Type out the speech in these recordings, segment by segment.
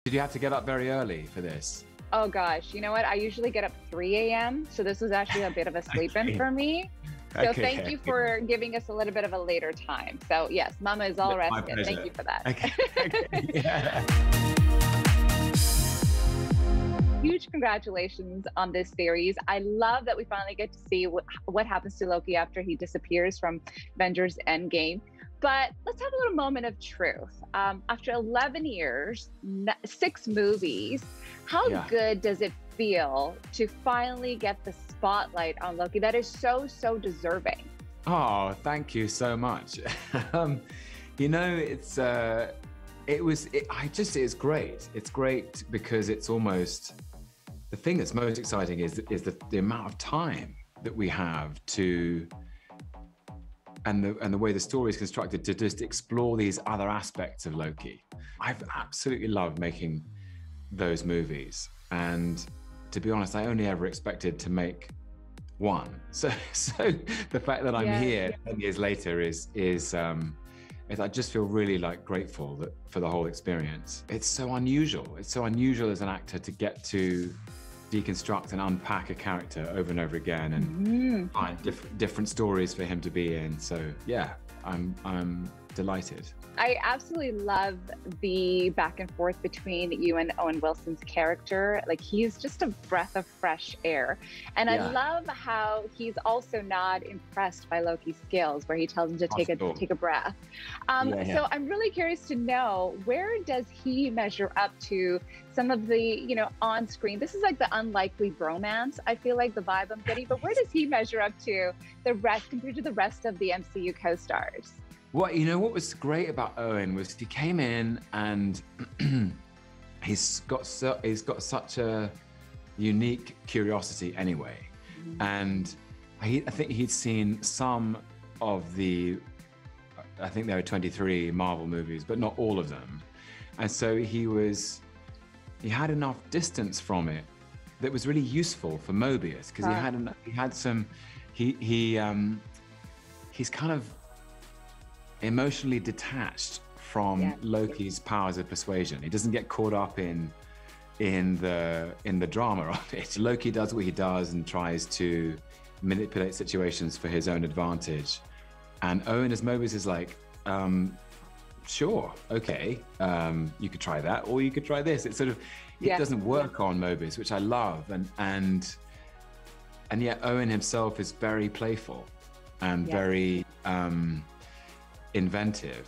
Did you have to get up very early for this? Oh gosh, you know what? I usually get up 3 a.m. So this was actually a bit of a sleep in for me. So thank you for giving us a little bit of a later time. So yes, Mama is all rested. Thank you for that. Okay. Yeah. Huge congratulations on this series. I love that we finally get to see what happens to Loki after he disappears from Avengers Endgame. But let's have a little moment of truth. After 11 years, 6 movies, how good does it feel to finally get the spotlight on Loki that is so deserving? Oh, thank you so much. You know, it's great. It's great because it's almost, the thing that's most exciting is the amount of time that we have to, and the way the story is constructed to just explore these other aspects of Loki. I've absolutely loved making those movies. And to be honest, I only ever expected to make one. So the fact that I'm here 10 years later is I just feel really grateful for the whole experience. It's so unusual. It's so unusual as an actor to get to deconstruct and unpack a character over and over again and find different stories for him to be in. So yeah, I'm delighted. I absolutely love the back and forth between you and Owen Wilson's character. Like, he's just a breath of fresh air. And I love how he's also not impressed by Loki's skills, where he tells him to take a breath. So I'm really curious to know, where does he measure up to some of the, on-screen, this is like the unlikely bromance, I feel like the vibe I'm getting, but where does he measure up to the rest compared to the rest of the MCU co-stars? Well, what was great about Owen was he came in and he's got such a unique curiosity anyway. And I think he'd seen some of the, I think there were 23 Marvel movies, but not all of them. And so he had enough distance from it that was really useful for Mobius, because he's kind of emotionally detached from Loki's powers of persuasion. He doesn't get caught up in the drama of it. Loki does what he does and tries to manipulate situations for his own advantage. And Owen as Mobius is like, sure, okay, you could try that, or you could try this. It's sort of, it doesn't work on Mobius, which I love. And yet Owen himself is very playful and very inventive.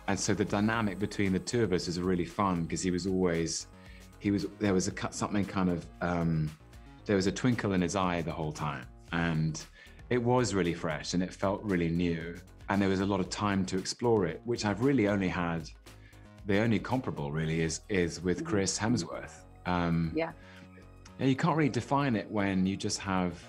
And so the dynamic between the two of us is really fun, because there was a twinkle in his eye the whole time. And it was really fresh and it felt really new. And there was a lot of time to explore it, which I've really only had, the only comparable really is with Chris Hemsworth. You can't really define it when you just have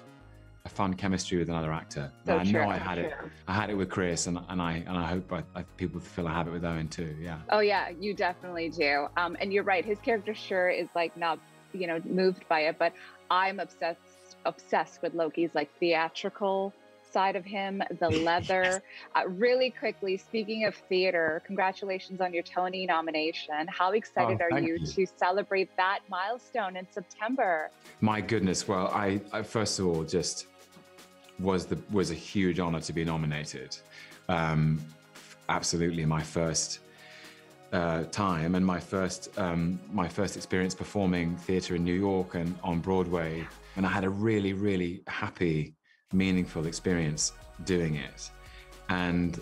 a fun chemistry with another actor. So I know I had it with Chris, and I hope people feel I have it with Owen too. Yeah. Oh yeah, you definitely do. And you're right. His character sure is not, moved by it, but I'm obsessed with Loki's theatrical side of him, the leather. Really quickly, speaking of theater, congratulations on your Tony nomination. How excited are you to celebrate that milestone in September? My goodness. Well, I first of all just was a huge honor to be nominated. Absolutely my first time, and my first experience performing theater in New York and on Broadway. And I had a really, really happy, meaningful experience doing it. And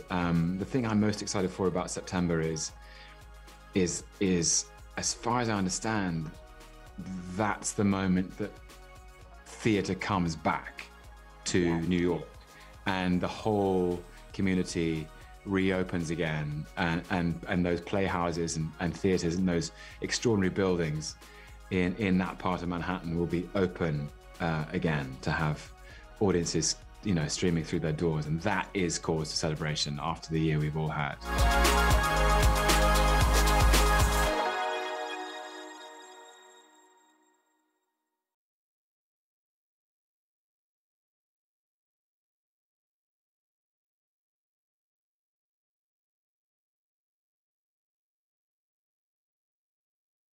the thing I'm most excited for about September is as far as I understand, that's the moment that theater comes back to New York, and the whole community reopens again, and those playhouses and theaters and those extraordinary buildings in that part of Manhattan will be open again to have audiences, streaming through their doors. And that is cause for celebration after the year we've all had.